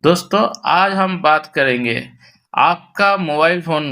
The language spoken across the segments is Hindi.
दोस्तों, आज हम बात करेंगे आपका मोबाइल फ़ोन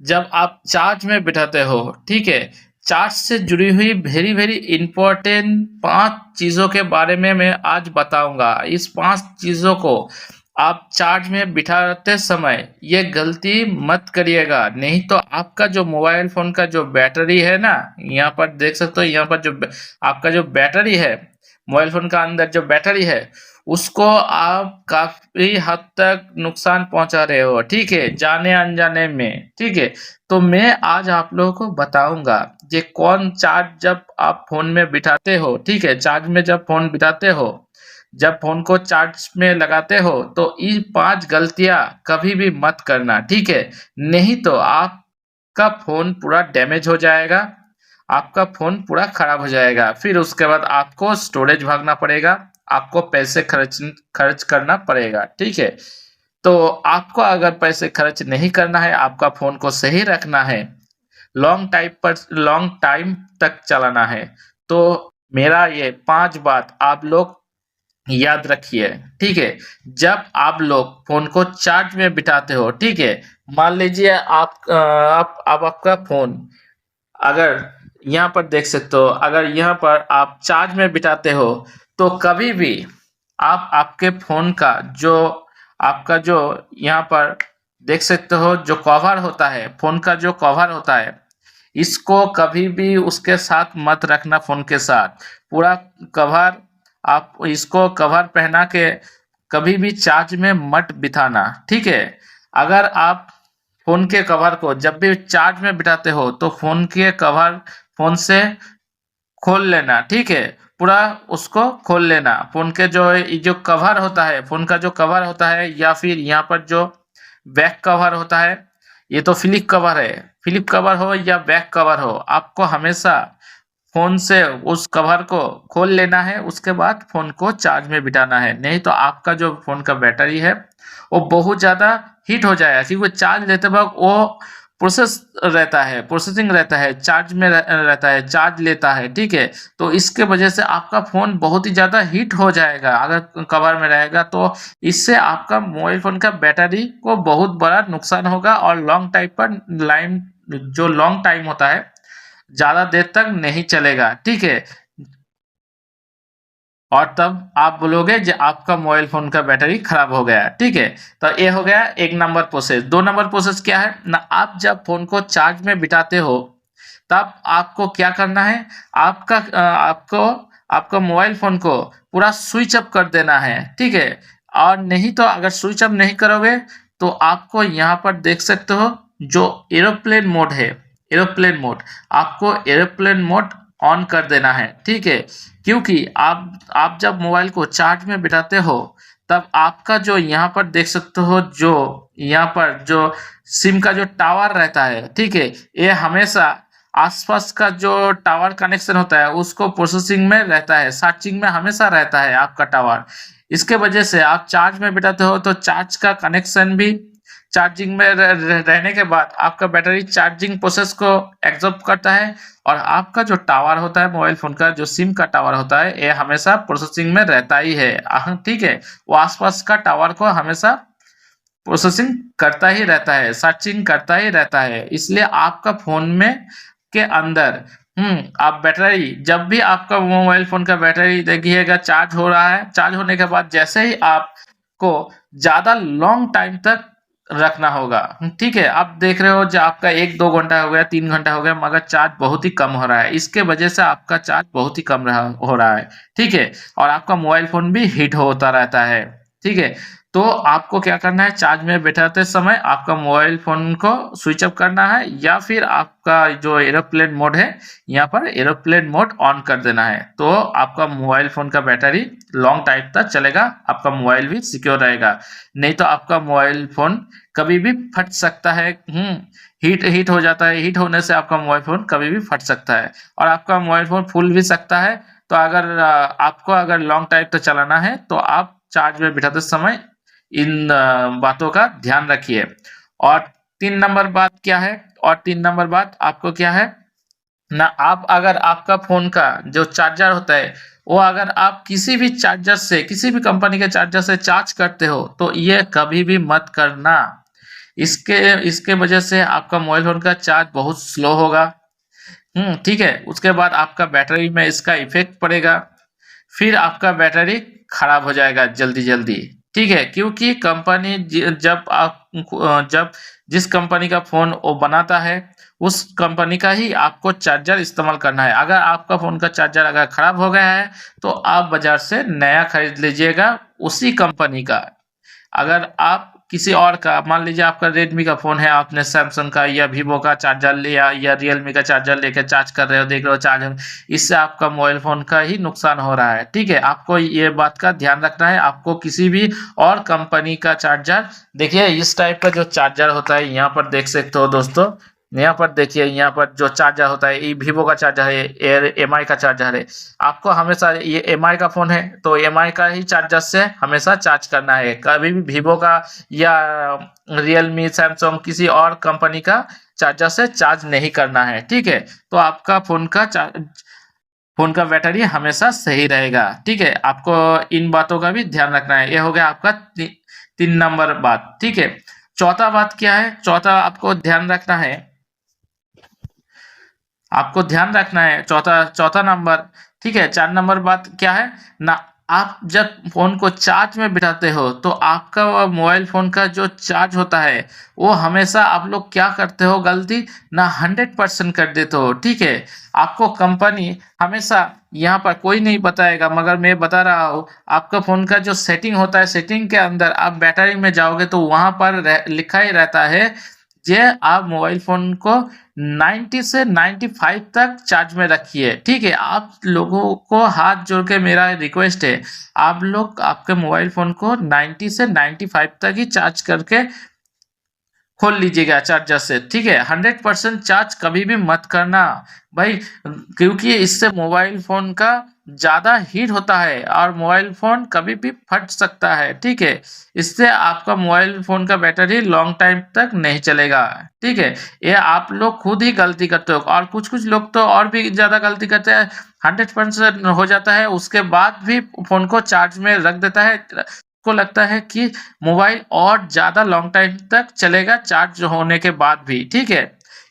जब आप चार्ज में बिठाते हो, ठीक है? चार्ज से जुड़ी हुई वेरी वेरी इम्पोर्टेंट 5 चीज़ों के बारे में मैं आज बताऊँगा। इस 5 चीज़ों को आप चार्ज में बिठाते समय ये गलती मत करिएगा, नहीं तो आपका जो मोबाइल फ़ोन का जो बैटरी है ना, यहाँ पर देख सकते हो यहाँ पर जो आपका जो बैटरी है, मोबाइल फ़ोन का अंदर जो बैटरी है उसको आप काफ़ी हद तक नुकसान पहुँचा रहे हो, ठीक है? जाने-अनजाने में, ठीक है? तो मैं आज आप लोगों को बताऊँगा ये कौन चार्ज जब आप फ़ोन में बिठाते हो, ठीक है? चार्ज में जब फ़ोन बिठाते हो, जब फ़ोन को चार्ज में लगाते हो, तो ये 5 गलतियाँ कभी भी मत करना, ठीक है? नहीं तो आपका फ़ोन पूरा डैमेज हो जाएगा, आपका फ़ोन पूरा खराब हो जाएगा। फिर उसके बाद आपको स्टोरेज भागना पड़ेगा, आपको पैसे खर्च करना पड़ेगा, ठीक है? तो आपको अगर पैसे खर्च नहीं करना है, आपका फ़ोन को सही रखना है, लॉन्ग टाइम तक चलाना है, तो मेरा ये 5 बात आप लोग याद रखिए, ठीक है? जब आप लोग फ़ोन को चार्ज में बिठाते हो, ठीक है? मान लीजिए आप आपका फ़ोन अगर यहाँ पर देख सकते हो, अगर यहाँ पर आप चार्ज में बिठाते हो, तो कभी भी आप आपके फ़ोन का जो आपका जो यहाँ पर देख सकते हो जो कवर होता है, फ़ोन का जो कवर होता है, इसको कभी भी उसके साथ मत रखना फ़ोन के साथ। पूरा कवर आप इसको कवर पहना के कभी भी चार्ज में मत बिठाना, ठीक है? अगर आप फ़ोन के कवर को जब भी चार्ज में बिठाते हो तो फ़ोन के कवर फ़ोन से खोल लेना, ठीक है? पूरा उसको खोल लेना। फ़ोन के जो ये जो कवर होता है, फ़ोन का जो कवर होता है या फिर यहाँ पर जो बैक कवर होता है, ये तो फ्लिप कवर है। फ्लिप कवर हो या बैक कवर हो, आपको हमेशा फ़ोन से उस कवर को खोल लेना है, उसके बाद फ़ोन को चार्ज में बिठाना है। नहीं तो आपका जो फ़ोन का बैटरी है, वो बहुत ज़्यादा हीट हो जाएगा क्योंकि चार्ज लेते वक़्त वो प्रोसेसिंग रहता है, चार्ज में रहता है, चार्ज लेता है, ठीक है? तो इसके वजह से आपका फ़ोन बहुत ही ज़्यादा हीट हो जाएगा अगर कवर में रहेगा, तो इससे आपका मोबाइल फ़ोन का बैटरी को बहुत बड़ा नुकसान होगा और लॉन्ग टाइम होता है, ज़्यादा देर तक नहीं चलेगा, ठीक है? और तब आप बोलोगे कि आपका मोबाइल फ़ोन का बैटरी खराब हो गया, ठीक है? तो ये हो गया 1 नंबर प्रोसेस। 2 नंबर प्रोसेस क्या है ना, आप जब फ़ोन को चार्ज में बिठाते हो, तब आपको क्या करना है, आपको आपका मोबाइल फ़ोन को पूरा स्विच ऑफ कर देना है, ठीक है? और नहीं तो अगर स्विच ऑफ नहीं करोगे, तो आपको यहाँ पर देख सकते हो जो एरोप्लेन मोड है, एरोप्लेन मोड, आपको एरोप्लेन मोड ऑन कर देना है, ठीक है? क्योंकि आप जब मोबाइल को चार्ज में बिठाते हो, तब आपका जो यहाँ पर देख सकते हो जो यहाँ पर जो सिम का जो टावर रहता है, ठीक है? ये हमेशा आसपास का जो टावर कनेक्शन होता है उसको प्रोसेसिंग में रहता है, सर्चिंग में हमेशा रहता है आपका टावर। इसके वजह से आप चार्ज में बिठाते हो तो चार्ज का कनेक्शन भी चार्जिंग में रहने के बाद आपका बैटरी चार्जिंग प्रोसेस को एब्जॉर्ब करता है और आपका जो टावर होता है मोबाइल फ़ोन का जो सिम का टावर होता है, ये हमेशा प्रोसेसिंग में रहता ही है। ठीक है? वो आसपास का टावर को हमेशा प्रोसेसिंग करता ही रहता है, सर्चिंग करता ही रहता है। इसलिए आपका फ़ोन में के अंदर आप बैटरी जब भी आपका मोबाइल फ़ोन का बैटरी देखिएगा चार्ज हो रहा है, चार्ज होने के बाद जैसे ही आपको ज़्यादा लॉन्ग टाइम तक रखना होगा, ठीक है? आप देख रहे हो जो आपका 1-2 घंटा हो गया, 3 घंटा हो गया मगर चार्ज बहुत ही कम हो रहा है। इसके वजह से आपका चार्ज बहुत ही कम हो रहा है, ठीक है? और आपका मोबाइल फ़ोन भी हीट होता रहता है, ठीक है? तो आपको क्या करना है, चार्ज में बैठाते समय आपका मोबाइल फ़ोन को स्विच ऑफ करना है या फिर आपका जो एरोप्लेन मोड है, यहाँ पर एरोप्लेन मोड ऑन कर देना है। तो आपका मोबाइल फ़ोन का बैटरी लॉन्ग टाइम तक चलेगा, आपका मोबाइल भी सिक्योर रहेगा। नहीं तो आपका मोबाइल फ़ोन कभी भी फट सकता है। हीट हीट हो जाता है, हीट होने से आपका मोबाइल फ़ोन कभी भी फट सकता है और आपका मोबाइल फ़ोन फूल भी सकता है। तो आपको अगर लॉन्ग टाइम तक चलाना है, तो आप चार्ज में बिठाते समय इन बातों का ध्यान रखिए। और 3 नंबर बात क्या है, और 3 नंबर बात आपको क्या है ना आप अगर आपका फ़ोन का जो चार्जर होता है, वो अगर आप किसी भी चार्जर से, किसी भी कंपनी के चार्जर से चार्ज करते हो, तो ये कभी भी मत करना। इसके इसके वजह से आपका मोबाइल फ़ोन का चार्ज बहुत स्लो होगा। ठीक है? उसके बाद आपका बैटरी में इसका इफ़ेक्ट पड़ेगा। फिर आपका बैटरी खराब हो जाएगा जल्दी-जल्दी, ठीक है? क्योंकि कंपनी जब जिस कंपनी का फ़ोन वो बनाता है, उस कंपनी का ही आपको चार्जर इस्तेमाल करना है। अगर आपका फ़ोन का चार्जर अगर खराब हो गया है, तो आप बाज़ार से नया खरीद लीजिएगा उसी कंपनी का। अगर आप किसी और का, मान लीजिए आपका रेडमी का फ़ोन है, आपने सैमसंग का या वीवो का चार्जर लिया या रियलमी का चार्जर लेके चार्ज कर रहे हो, देख रहे हो चार्ज हो, इससे आपका मोबाइल फ़ोन का ही नुकसान हो रहा है, ठीक है? आपको ये बात का ध्यान रखना है, आपको किसी भी और कंपनी का चार्जर, देखिए इस टाइप का जो चार्जर होता है, यहाँ पर देख सकते हो दोस्तों, यहाँ पर देखिए, यहाँ पर जो चार्जर होता है, ये वीवो का चार्जर है, एयर एमआई का चार्जर है। आपको हमेशा, ये एमआई का फ़ोन है, तो एमआई का ही चार्जर से हमेशा चार्ज करना है। कभी भी वीवो का या रियलमी, सैमसंग किसी और कंपनी का चार्जर से चार्ज नहीं करना है, ठीक है? तो आपका फ़ोन का बैटरी हमेशा सही रहेगा, ठीक है? आपको इन बातों का भी ध्यान रखना है। ये हो गया आपका 3 नंबर बात, ठीक है? चौथा बात क्या है? चौथा आपको ध्यान रखना है, चौथा चौथा नंबर, ठीक है? 4 नंबर बात क्या है ना, आप जब फ़ोन को चार्ज में बिठाते हो, तो आपका मोबाइल फ़ोन का जो चार्ज होता है, वो हमेशा आप लोग क्या करते हो गलती ना, 100% कर देते हो, ठीक है? आपको कंपनी हमेशा, यहाँ पर कोई नहीं बताएगा मगर मैं बता रहा हूँ, आपका फ़ोन का जो सेटिंग होता है, सेटिंग के अंदर आप बैटरी में जाओगे तो वहाँ पर लिखा ही रहता है जे आप मोबाइल फ़ोन को 90 से 95 तक चार्ज में रखिए, ठीक है? आप लोगों को हाथ जोड़ के मेरा रिक्वेस्ट है, आप लोग आपके मोबाइल फ़ोन को 90 से 95 तक ही चार्ज करके खोल लीजिएगा चार्जर से, ठीक है? 100% चार्ज कभी भी मत करना भाई, क्योंकि इससे मोबाइल फ़ोन का ज़्यादा हीट होता है और मोबाइल फ़ोन कभी भी फट सकता है, ठीक है? इससे आपका मोबाइल फ़ोन का बैटरी लॉन्ग टाइम तक नहीं चलेगा, ठीक है? ये आप लोग खुद ही गलती करते हो और कुछ-कुछ लोग तो और भी ज़्यादा गलती करते हैं, 100% हो जाता है, उसके बाद भी फ़ोन को चार्ज में रख देता है, को लगता है कि मोबाइल और ज़्यादा लॉन्ग टाइम तक चलेगा चार्ज होने के बाद भी, ठीक है?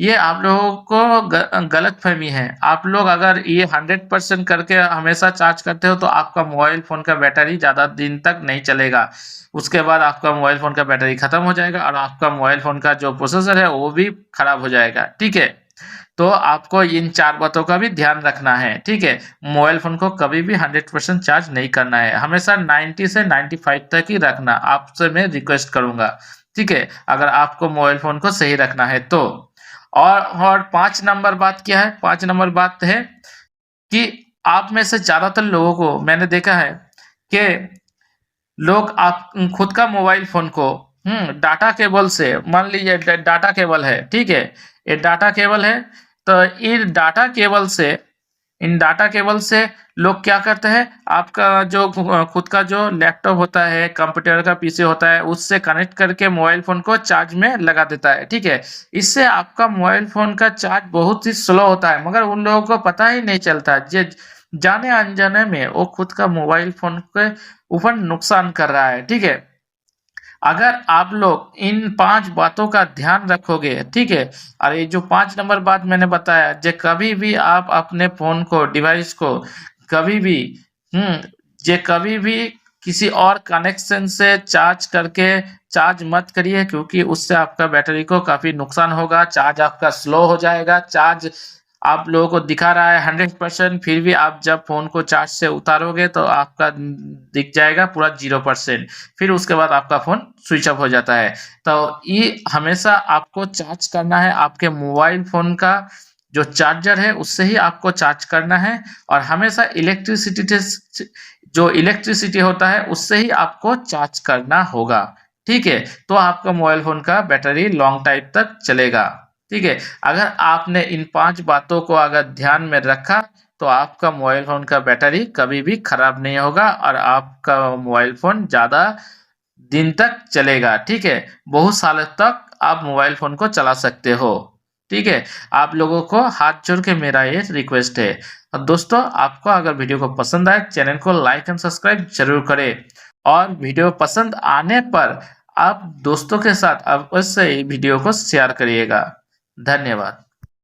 ये आप लोगों को गलतफ़हमी है। आप लोग अगर ये 100% करके हमेशा चार्ज करते हो, तो आपका मोबाइल फ़ोन का बैटरी ज़्यादा दिन तक नहीं चलेगा। उसके बाद आपका मोबाइल फ़ोन का बैटरी खत्म हो जाएगा और आपका मोबाइल फ़ोन का जो प्रोसेसर है, वो भी खराब हो जाएगा, ठीक है? तो आपको इन 4 बातों का भी ध्यान रखना है, ठीक है? मोबाइल फ़ोन को कभी भी 100% चार्ज नहीं करना है, हमेशा 90 से 95 तक ही रखना, आपसे मैं रिक्वेस्ट करूँगा, ठीक है? अगर आपको मोबाइल फ़ोन को सही रखना है तो। और 5 नंबर बात क्या है? 5 नंबर बात है कि आप में से ज़्यादातर लोगों को मैंने देखा है कि लोग आप खुद का मोबाइल फ़ोन को डाटा केबल से, मान लीजिए डाटा केबल है, ठीक है? ये डाटा केबल है, तो इन डाटा केबल से लोग क्या करते हैं, आपका जो खुद का जो लैपटॉप होता है, कंप्यूटर का पीसी होता है, उससे कनेक्ट करके मोबाइल फ़ोन को चार्ज में लगा देता है, ठीक है? इससे आपका मोबाइल फ़ोन का चार्ज बहुत ही स्लो होता है, मगर उन लोगों को पता ही नहीं चलता, जाने-अनजाने में वो खुद का मोबाइल फ़ोन के ऊपर नुकसान कर रहा है, ठीक है? अगर आप लोग इन 5 बातों का ध्यान रखोगे, ठीक है? और ये जो 5 नंबर बात मैंने बताया, जे कभी भी आप अपने फ़ोन को, डिवाइस को कभी भी हुँ, जे कभी भी किसी और कनेक्शन से चार्ज करके चार्ज मत करिए, क्योंकि उससे आपका बैटरी को काफ़ी नुकसान होगा, चार्ज आपका स्लो हो जाएगा, चार्ज आप लोगों को दिखा रहा है 100%, फिर भी आप जब फ़ोन को चार्ज से उतारोगे तो आपका दिख जाएगा पूरा 0%, फिर उसके बाद आपका फ़ोन स्विच ऑफ हो जाता है। तो ये हमेशा आपको चार्ज करना है, आपके मोबाइल फ़ोन का जो चार्जर है उससे ही आपको चार्ज करना है, और हमेशा जो इलेक्ट्रिसिटी होता है उससे ही आपको चार्ज करना होगा, ठीक है? तो आपका मोबाइल फ़ोन का बैटरी लॉन्ग टाइम तक चलेगा, ठीक है? अगर आपने इन 5 बातों को अगर ध्यान में रखा, तो आपका मोबाइल फ़ोन का बैटरी कभी भी खराब नहीं होगा और आपका मोबाइल फ़ोन ज़्यादा दिन तक चलेगा, ठीक है? बहुत सालों तक आप मोबाइल फ़ोन को चला सकते हो। ठीक है? आप लोगों को हाथ जोड़ के मेरा ये रिक्वेस्ट है। और दोस्तों, आपको अगर वीडियो को पसंद आए, चैनल को लाइक एंड सब्सक्राइब ज़रूर करें और वीडियो पसंद आने पर आप दोस्तों के साथ अवश्य वीडियो को शेयर करिएगा। धन्यवाद।